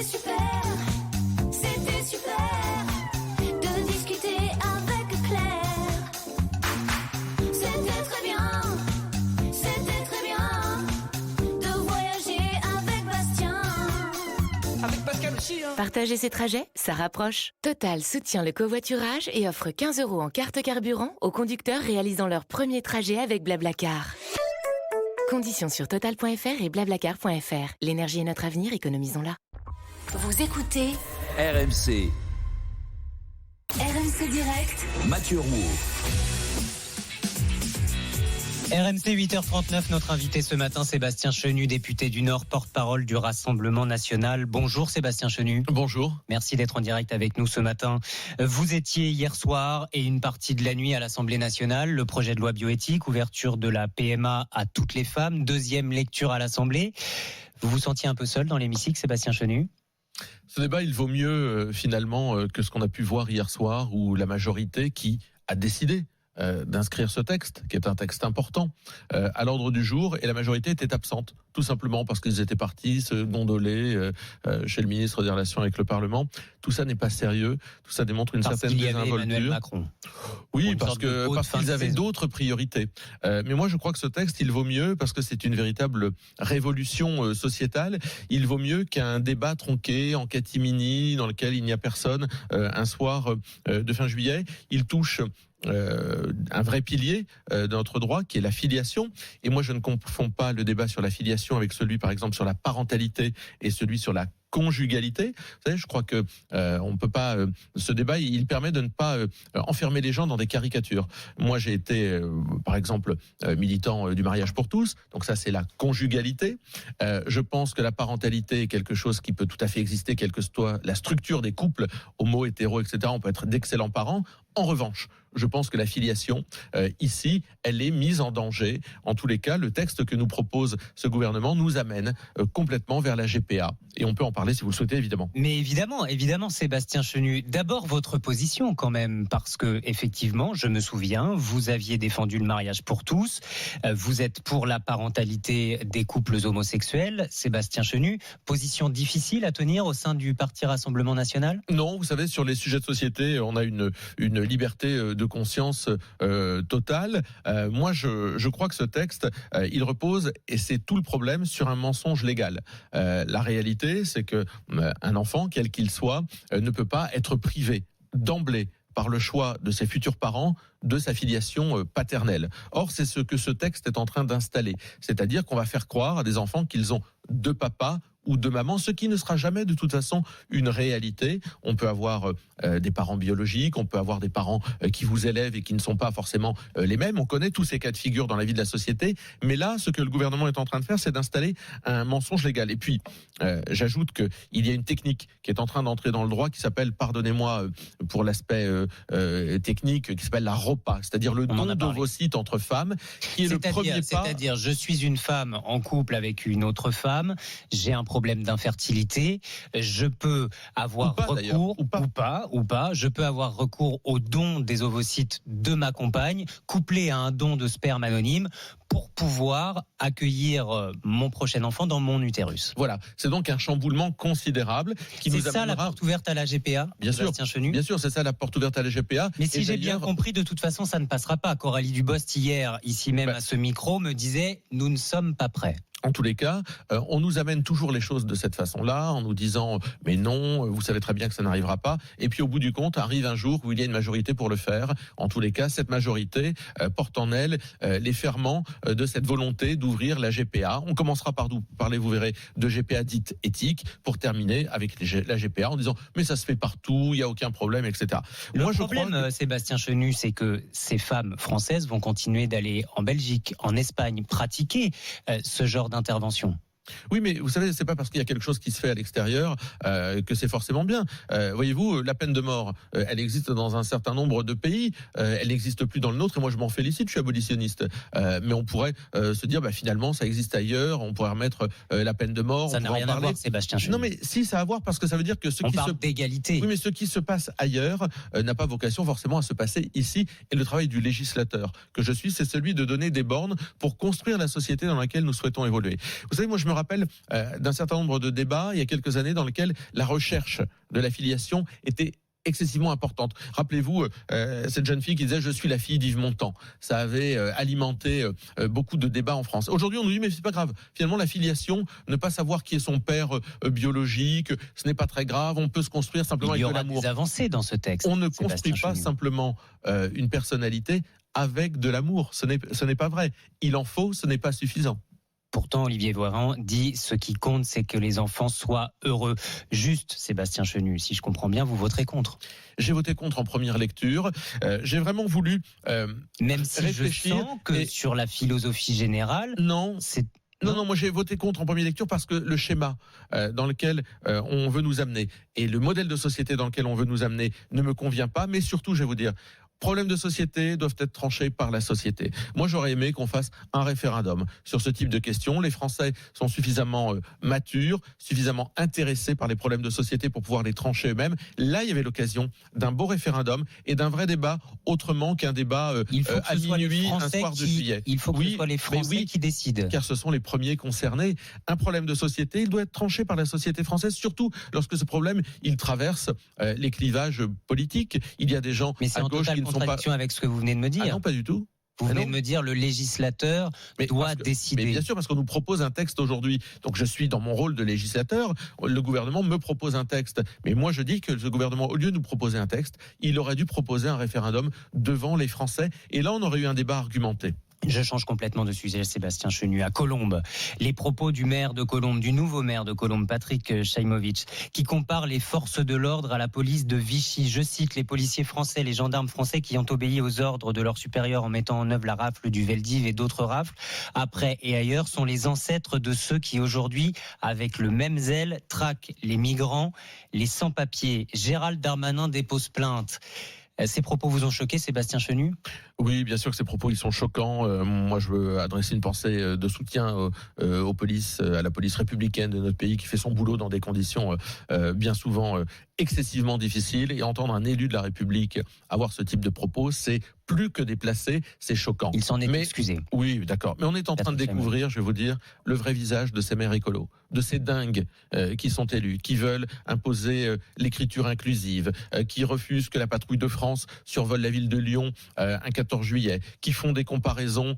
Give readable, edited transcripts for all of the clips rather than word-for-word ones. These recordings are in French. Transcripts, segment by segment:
C'était super de discuter avec Claire. C'était très bien de voyager avec Bastien. Avec Pascal aussi, hein. Partager ses trajets, ça rapproche. Total soutient le covoiturage et offre 15 € en carte carburant aux conducteurs réalisant leur premier trajet avec Blablacar. Conditions sur total.fr et blablacar.fr. L'énergie est notre avenir, économisons-la. Vous écoutez RMC, RMC Direct. Mathieu Rouault. RMC 8h39, notre invité ce matin, Sébastien Chenu, député du Nord, porte-parole du Rassemblement National. Bonjour Sébastien Chenu. Bonjour. Merci d'être en direct avec nous ce matin. Vous étiez hier soir et une partie de la nuit à l'Assemblée nationale. Le projet de loi bioéthique, ouverture de la PMA à toutes les femmes, deuxième lecture à l'Assemblée. Vous vous sentiez un peu seul dans l'hémicycle, Sébastien Chenu ? Ce débat, il vaut mieux finalement que ce qu'on a pu voir hier soir, où la majorité qui a décidé d'inscrire ce texte, qui est un texte important, à l'ordre du jour, et la majorité était absente, tout simplement parce qu'ils étaient partis se gondoler chez le ministre des Relations avec le Parlement. Tout ça n'est pas sérieux, tout ça démontre une certaine désinvolture. Emmanuel Macron. Oui, parce qu'ils avaient d'autres priorités. Mais moi, je crois que ce texte, il vaut mieux, parce que c'est une véritable révolution sociétale, il vaut mieux qu'un débat tronqué, en catimini, dans lequel il n'y a personne, un soir de fin juillet. Il touche un vrai pilier de notre droit qui est la filiation, et moi je ne confonds pas le débat sur la filiation avec celui par exemple sur la parentalité et celui sur la conjugalité. Vous savez, je crois que on peut pas. Ce débat, il permet de ne pas enfermer les gens dans des caricatures. Moi, j'ai été, par exemple, militant du mariage pour tous. Donc ça, c'est la conjugalité. Je pense que la parentalité est quelque chose qui peut tout à fait exister, quelle que soit la structure des couples, homo, hétéro, etc. On peut être d'excellents parents. En revanche, je pense que la filiation, ici, elle est mise en danger. En tous les cas, le texte que nous propose ce gouvernement nous amène complètement vers la GPA. Et on peut en parler si vous le souhaitez, évidemment. Mais évidemment, Sébastien Chenu. D'abord, votre position quand même, parce que effectivement, je me souviens, vous aviez défendu le mariage pour tous. Vous êtes pour la parentalité des couples homosexuels. Sébastien Chenu, position difficile à tenir au sein du Parti Rassemblement National ? Non, vous savez, sur les sujets de société, on a une liberté de conscience totale. Moi, je crois que ce texte, il repose, et c'est tout le problème, sur un mensonge légal. La réalité, c'est que un enfant, quel qu'il soit, ne peut pas être privé d'emblée par le choix de ses futurs parents de sa filiation paternelle. Or, c'est ce que ce texte est en train d'installer. C'est-à-dire qu'on va faire croire à des enfants qu'ils ont deux papas ou de maman, ce qui ne sera jamais de toute façon une réalité. On peut avoir des parents biologiques, on peut avoir des parents qui vous élèvent et qui ne sont pas forcément les mêmes. On connaît tous ces cas de figure dans la vie de la société. Mais là, ce que le gouvernement est en train de faire, c'est d'installer un mensonge légal. Et puis, j'ajoute qu'il y a une technique qui est en train d'entrer dans le droit qui s'appelle, pardonnez-moi pour l'aspect technique, qui s'appelle la ROPA, c'est-à-dire le don d'ovocytes entre femmes, qui est le premier pas. C'est-à-dire, je suis une femme en couple avec une autre femme, j'ai un problème d'infertilité, je peux avoir recours je peux avoir recours au don des ovocytes de ma compagne, couplé à un don de sperme anonyme, pour pouvoir accueillir mon prochain enfant dans mon utérus. Voilà, c'est donc un chamboulement considérable qui nous amènera... C'est ça la porte ouverte à la GPA, Sébastien Chenu ? Bien sûr, c'est ça la porte ouverte à la GPA. Mais si j'ai bien compris, de toute façon, ça ne passera pas. Coralie Dubost, hier, ici même à ce micro, me disait « Nous ne sommes pas prêts ». En tous les cas, on nous amène toujours les choses de cette façon-là, en nous disant « mais non, vous savez très bien que ça n'arrivera pas ». Et puis au bout du compte, arrive un jour où il y a une majorité pour le faire. En tous les cas, cette majorité porte en elle les ferments de cette volonté d'ouvrir la GPA. On commencera par parler, vous verrez, de GPA dite éthique, pour terminer avec la GPA en disant « mais ça se fait partout, il n'y a aucun problème, etc. » Le problème, Sébastien Chenu, c'est que ces femmes françaises vont continuer d'aller en Belgique, en Espagne, pratiquer ce genre d'intervention. Oui, mais vous savez, c'est pas parce qu'il y a quelque chose qui se fait à l'extérieur que c'est forcément bien. Voyez-vous, la peine de mort, elle existe dans un certain nombre de pays. Elle n'existe plus dans le nôtre, et moi je m'en félicite. Je suis abolitionniste, mais on pourrait se dire, finalement, ça existe ailleurs. On pourrait remettre la peine de mort. Ça n'a rien à voir, Sébastien Chenu. Non, mais si, ça a à voir, parce que ça veut dire que on parle d'égalité. Oui, mais ce qui se passe ailleurs n'a pas vocation forcément à se passer ici. Et le travail du législateur que je suis, c'est celui de donner des bornes pour construire la société dans laquelle nous souhaitons évoluer. Vous savez, moi je me rappelle d'un certain nombre de débats il y a quelques années dans lesquels la recherche de la filiation était excessivement importante. Rappelez-vous cette jeune fille qui disait « Je suis la fille d'Yves Montand ». Ça avait alimenté beaucoup de débats en France. Aujourd'hui, on nous dit « Mais c'est pas grave. Finalement, la filiation, ne pas savoir qui est son père biologique, ce n'est pas très grave. On peut se construire simplement avec de l'amour. » Il y aura des avancées dans ce texte. On ne construit pas simplement une personnalité avec de l'amour. Ce n'est pas vrai. Il en faut, ce n'est pas suffisant. Pourtant, Olivier Véran dit ce qui compte, c'est que les enfants soient heureux. Juste, Sébastien Chenu, si je comprends bien, vous voterez contre. J'ai voté contre en première lecture. J'ai vraiment voulu même si réfléchir. Je sens que sur la philosophie générale, non. Non, moi j'ai voté contre en première lecture parce que le schéma dans lequel on veut nous amener et le modèle de société dans lequel on veut nous amener ne me convient pas. Mais surtout, je vais vous dire, problèmes de société doivent être tranchés par la société. Moi, j'aurais aimé qu'on fasse un référendum sur ce type de questions. Les Français sont suffisamment matures, suffisamment intéressés par les problèmes de société pour pouvoir les trancher eux-mêmes. Là, il y avait l'occasion d'un beau référendum et d'un vrai débat, autrement qu'un débat à minuit, un soir de juillet. Il faut que ce soit les Français qui décident. Car ce sont les premiers concernés. Un problème de société, il doit être tranché par la société française, surtout lorsque ce problème, il traverse les clivages politiques. Il y a des gens à gauche qui ne sont pas... avec ce que vous venez de me dire. Ah non, pas du tout. Vous venez de me dire le législateur doit décider. Mais bien sûr, parce qu'on nous propose un texte aujourd'hui. Donc je suis dans mon rôle de législateur. Le gouvernement me propose un texte. Mais moi je dis que ce gouvernement, au lieu de nous proposer un texte, il aurait dû proposer un référendum devant les Français. Et là, on aurait eu un débat argumenté. Je change complètement de sujet, Sébastien Chenu. À Colombes, les propos du maire de Colombes, du nouveau maire de Colombes, Patrick Chaïmovic, qui compare les forces de l'ordre à la police de Vichy. Je cite, les policiers français, les gendarmes français qui ont obéi aux ordres de leurs supérieurs en mettant en œuvre la rafle du Veldiv et d'autres rafles, après et ailleurs, sont les ancêtres de ceux qui aujourd'hui, avec le même zèle, traquent les migrants, les sans-papiers. Gérald Darmanin dépose plainte. Ces propos vous ont choqué, Sébastien Chenu ? Oui, bien sûr que ces propos ils sont choquants. Moi, je veux adresser une pensée de soutien aux polices, à la police républicaine de notre pays qui fait son boulot dans des conditions bien souvent excessivement difficiles. Et entendre un élu de la République avoir ce type de propos, c'est plus que déplacé, c'est choquant. Il s'en est excusé. Oui, d'accord. Mais on est en train de découvrir, je vais vous dire, le vrai visage de ces maires écolos, de ces dingues qui sont élus, qui veulent imposer l'écriture inclusive, qui refusent que la patrouille de France survole la ville de Lyon un 14 juillet, qui font des comparaisons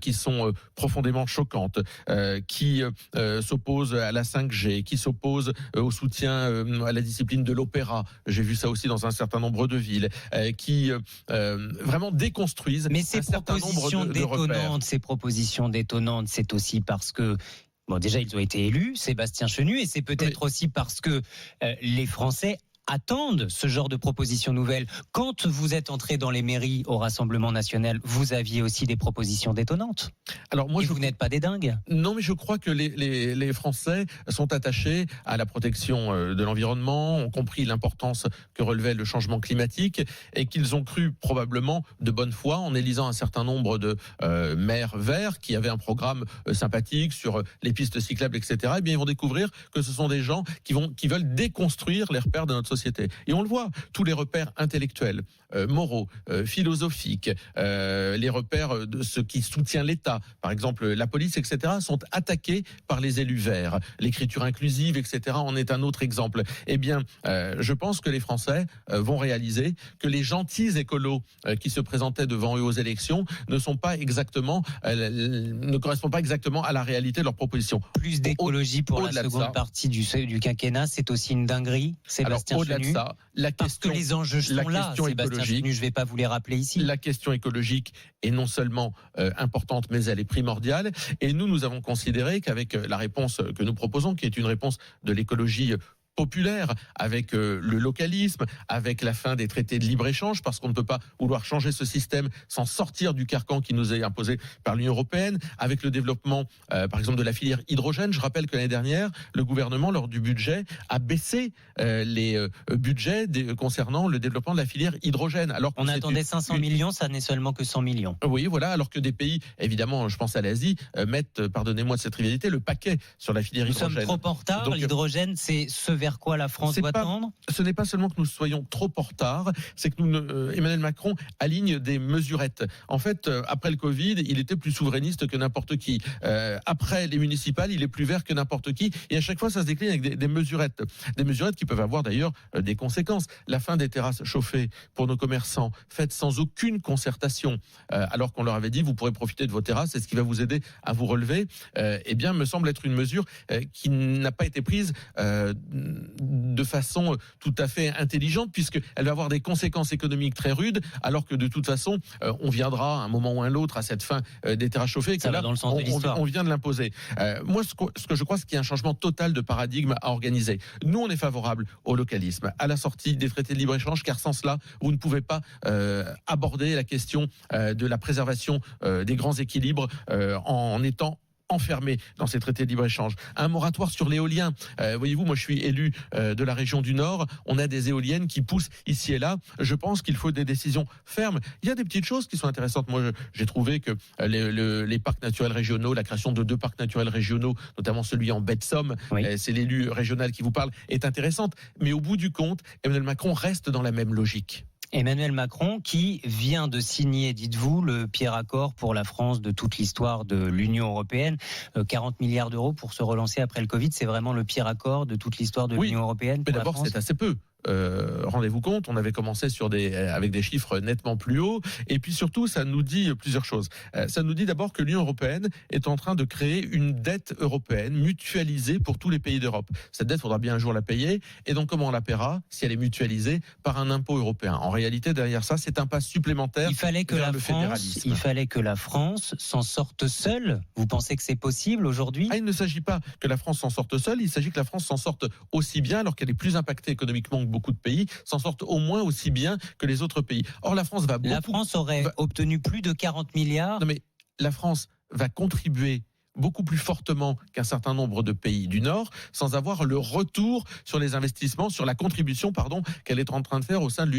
qui sont profondément choquantes, qui s'opposent à la 5G, qui s'opposent au soutien à la discipline de l'opéra. J'ai vu ça aussi dans un certain nombre de villes, qui vraiment déconstruisent mais ces un certain nombre de repères. Ces propositions détonnantes, c'est aussi parce que déjà ils ont été élus, Sébastien Chenu, et c'est peut-être aussi parce que les Français attendent ce genre de propositions nouvelles. Quand vous êtes entré dans les mairies au Rassemblement national, vous aviez aussi des propositions détonnantes. Alors moi, vous n'êtes pas des dingues. Non, mais je crois que les Français sont attachés à la protection de l'environnement, ont compris l'importance que relevait le changement climatique et qu'ils ont cru probablement de bonne foi en élisant un certain nombre de maires verts qui avaient un programme sympathique sur les pistes cyclables, etc. Eh bien, ils vont découvrir que ce sont des gens qui veulent déconstruire les repères de notre société. Et on le voit, tous les repères intellectuels, moraux, philosophiques, les repères de ce qui soutient l'État, par exemple la police, etc., sont attaqués par les élus verts. L'écriture inclusive, etc., en est un autre exemple. Eh bien, je pense que les Français vont réaliser que les gentils écolos qui se présentaient devant eux aux élections ne correspondent pas exactement à la réalité de leurs propositions. Plus d'écologie pour la seconde partie du quinquennat, c'est aussi une dinguerie, Sébastien Au-delà de ça, parce que les enjeux sont là, Sébastien Chenu, je ne vais pas vous les rappeler ici. La question écologique est non seulement importante, mais elle est primordiale. Et nous avons considéré qu'avec la réponse que nous proposons, qui est une réponse de l'écologie populaire, avec le localisme, avec la fin des traités de libre-échange, parce qu'on ne peut pas vouloir changer ce système sans sortir du carcan qui nous est imposé par l'Union européenne, avec le développement, par exemple, de la filière hydrogène. Je rappelle que l'année dernière, le gouvernement, lors du budget, a baissé les budgets concernant le développement de la filière hydrogène. Alors on attendait 500 millions, ça n'est seulement que 100 millions. Oui, voilà, alors que des pays, évidemment, je pense à l'Asie, mettent, pardonnez-moi de cette trivialité, le paquet sur la filière hydrogène. Nous sommes trop en retard. Donc, l'hydrogène, c'est ce vers quoi la France doit tendre ? Ce n'est pas seulement que nous soyons trop en retard, c'est que Emmanuel Macron aligne des mesurettes. En fait, après le Covid, il était plus souverainiste que n'importe qui. Après les municipales, il est plus vert que n'importe qui. Et à chaque fois, ça se décline avec des mesurettes. Des mesurettes qui peuvent avoir d'ailleurs des conséquences. La fin des terrasses chauffées pour nos commerçants, faite sans aucune concertation, alors qu'on leur avait dit vous pourrez profiter de vos terrasses, c'est ce qui va vous aider à vous relever, eh bien, me semble être une mesure qui n'a pas été prise de façon tout à fait intelligente, puisqu'elle va avoir des conséquences économiques très rudes, alors que de toute façon, on viendra à un moment ou à l'autre à cette fin des terrasses chauffées, et que là, on vient de l'imposer. Moi, ce que je crois, c'est qu'il y a un changement total de paradigme à organiser. Nous, on est favorable au localisme, à la sortie des traités de libre-échange, car sans cela, vous ne pouvez pas aborder la question de la préservation des grands équilibres en étant enfermé dans ces traités de libre-échange. Un moratoire sur l'éolien. Voyez-vous, moi je suis élu de la région du Nord. On a des éoliennes qui poussent ici et là. Je pense qu'il faut des décisions fermes. Il y a des petites choses qui sont intéressantes. Moi, j'ai trouvé que les parcs naturels régionaux, la création de 2 parcs naturels régionaux, notamment celui en baie de Somme, c'est l'élu régional qui vous parle, est intéressante. Mais au bout du compte, Emmanuel Macron reste dans la même logique. Emmanuel Macron qui vient de signer, dites-vous, le pire accord pour la France de toute l'histoire de l'Union européenne. 40 milliards d'euros pour se relancer après le Covid, c'est vraiment le pire accord de toute l'histoire de l'Union européenne. Mais d'abord, c'est assez peu. Rendez-vous compte, on avait commencé avec des chiffres nettement plus hauts, et puis surtout ça nous dit plusieurs choses. Ça nous dit d'abord que l'Union européenne est en train de créer une dette européenne mutualisée pour tous les pays d'Europe. Cette dette, il faudra bien un jour la payer, et donc comment on la paiera si elle est mutualisée par un impôt européen? En réalité, derrière ça, c'est un pas supplémentaire vers le fédéralisme. Il fallait que la France s'en sorte seule. Vous pensez que c'est possible aujourd'hui? Il ne s'agit pas que la France s'en sorte seule, il s'agit que la France s'en sorte aussi bien, alors qu'elle est plus impactée économiquement que beaucoup de pays, s'en sortent au moins aussi bien que les autres pays. Or, la France aurait obtenu plus de 40 milliards. Non, mais la France va contribuer beaucoup plus fortement qu'un certain nombre de pays du Nord, sans avoir le retour sur les investissements, sur la contribution, qu'elle est en train de faire au sein de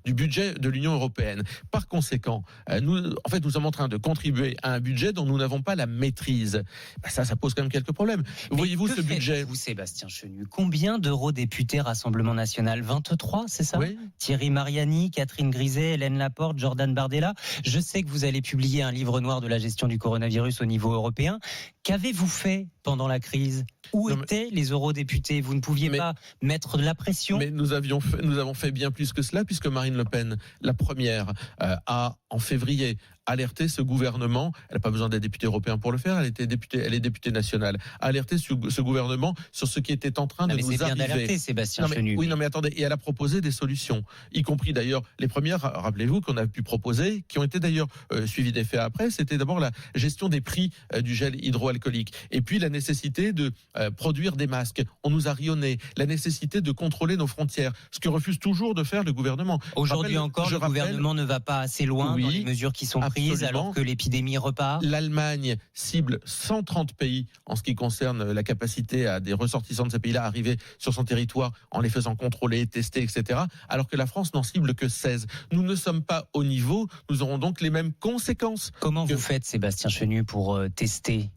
du budget de l'Union européenne. Par conséquent, nous sommes en train de contribuer à un budget dont nous n'avons pas la maîtrise. Ça pose quand même quelques problèmes. Voyez-vous ce budget? Vous, Sébastien Chenu, combien d'eurodéputés Rassemblement National? 23, c'est ça? Oui. Thierry Mariani, Catherine Griset, Hélène Laporte, Jordan Bardella. Je sais que vous allez publier un livre noir de la gestion du coronavirus au niveau européen. Qu'avez-vous fait pendant la crise? Où étaient les eurodéputés? Vous ne pouviez pas mettre de la pression? Mais nous avons fait bien plus que cela, puisque Marine Le Pen, la première, a en février alerté ce gouvernement. Elle n'a pas besoin d'être députée européen pour le faire. Elle est députée nationale. A alerté ce gouvernement sur ce qui était en train de nous arriver. C'est bien d'alerter, Sébastien Chenu. Oui, mais attendez. Et elle a proposé des solutions, y compris d'ailleurs les premières. Rappelez-vous qu'on a pu proposer, qui ont été d'ailleurs suivies des faits après. C'était d'abord la gestion des prix du gel hydroalcoolique, et puis la nécessité de produire des masques. On nous a rionné. La nécessité de contrôler nos frontières, ce que refuse toujours de faire le gouvernement. Aujourd'hui encore, le gouvernement ne va pas assez loin dans les mesures qui sont prises, alors que l'épidémie repart. L'Allemagne cible 130 pays en ce qui concerne la capacité à des ressortissants de ces pays-là à arriver sur son territoire en les faisant contrôler, tester, etc. Alors que la France n'en cible que 16. Nous ne sommes pas au niveau, nous aurons donc les mêmes conséquences. Comment vous faites, Sébastien Chenu, pour tester ?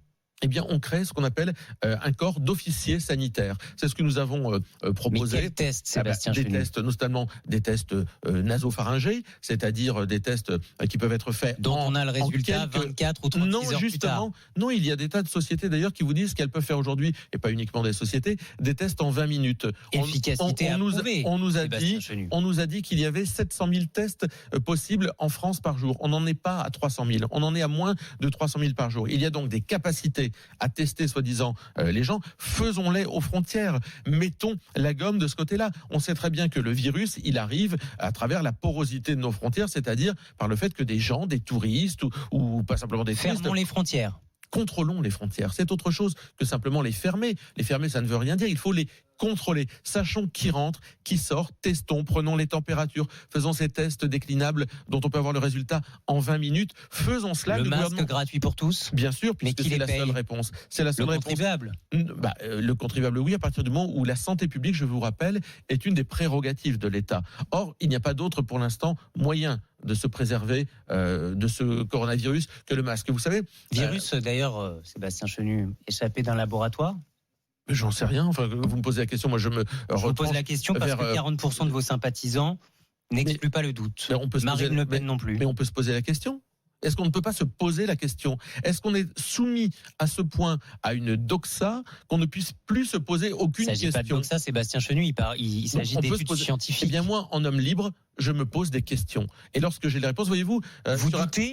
Eh bien, on crée ce qu'on appelle un corps d'officiers sanitaires. C'est ce que nous avons proposé. Mais quels tests, Sébastien Des tests, notamment des tests nasopharyngés, c'est-à-dire des tests qui peuvent être faits dont on a le résultat 24 ou 36 heures plus tard. Non, il y a des tas de sociétés d'ailleurs qui vous disent qu'elles peuvent faire aujourd'hui, et pas uniquement des sociétés, des tests en 20 minutes. Efficacité approuvée. On nous a dit qu'il y avait 700 000 tests possibles en France par jour. On n'en est pas à 300 000. On en est à moins de 300 000 par jour. Il y a donc des capacités à tester soi-disant les gens. Faisons-les aux frontières. Mettons la gomme de ce côté-là. On sait très bien que le virus, il arrive à travers la porosité de nos frontières, c'est-à-dire par le fait que des gens, des touristes ou pas simplement des touristes... Fermons les frontières. Contrôlons les frontières. C'est autre chose que simplement les fermer. Les fermer, ça ne veut rien dire. Il faut les contrôler. Sachons qui rentre, qui sort, testons, prenons les températures, faisons ces tests déclinables dont on peut avoir le résultat en 20 minutes. Faisons cela. Le masque gratuit pour tous? Bien sûr, puisque c'est la seule réponse. C'est la seule réponse. Contribuable? Le contribuable, oui, à partir du moment où la santé publique, je vous rappelle, est une des prérogatives de l'État. Or, il n'y a pas d'autre, pour l'instant, moyen de se préserver de ce coronavirus que le masque. Vous savez... Virus, d'ailleurs, Sébastien Chenu, échappé d'un laboratoire? J'en sais rien. Enfin, vous me posez la question, moi je vous pose la question parce que 40% de vos sympathisants n'excluent pas le doute. Marine Le Pen non plus. Mais on peut se poser la question. Est-ce qu'on ne peut pas se poser la question ? Est-ce qu'on est soumis à ce point à une doxa qu'on ne puisse plus se poser aucune question ? Il ne s'agit pas de doxa, Sébastien Chenu, il s'agit d'études scientifiques. Eh bien moi, en homme libre, je me pose des questions. Et lorsque j'ai les réponses, voyez-vous...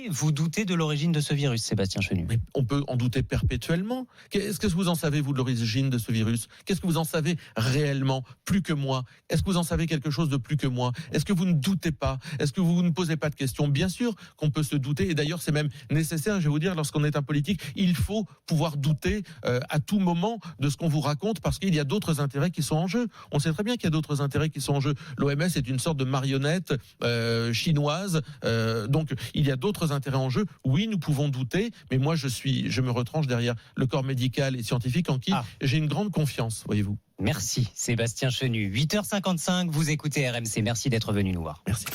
Vous doutez de l'origine de ce virus, Sébastien Chenu ? Mais on peut en douter perpétuellement. Qu'est-ce que vous en savez, vous, de l'origine de ce virus ? Qu'est-ce que vous en savez réellement, plus que moi ? Est-ce que vous en savez quelque chose de plus que moi ? Est-ce que vous ne doutez pas ? Est-ce que vous ne posez pas de questions ? Bien sûr qu'on peut se douter, et d'ailleurs c'est même nécessaire, je vais vous dire, lorsqu'on est un politique, il faut pouvoir douter à tout moment de ce qu'on vous raconte, parce qu'il y a d'autres intérêts qui sont en jeu. On sait très bien qu'il y a d'autres intérêts qui sont en jeu. L'OMS est une sorte de marionnette chinoise, donc il y a d'autres intérêts en jeu. Oui, nous pouvons douter, mais moi je me retranche derrière le corps médical et scientifique en qui j'ai une grande confiance, voyez-vous. Merci Sébastien Chenu. 8h55, vous écoutez RMC, merci d'être venu nous voir. Merci.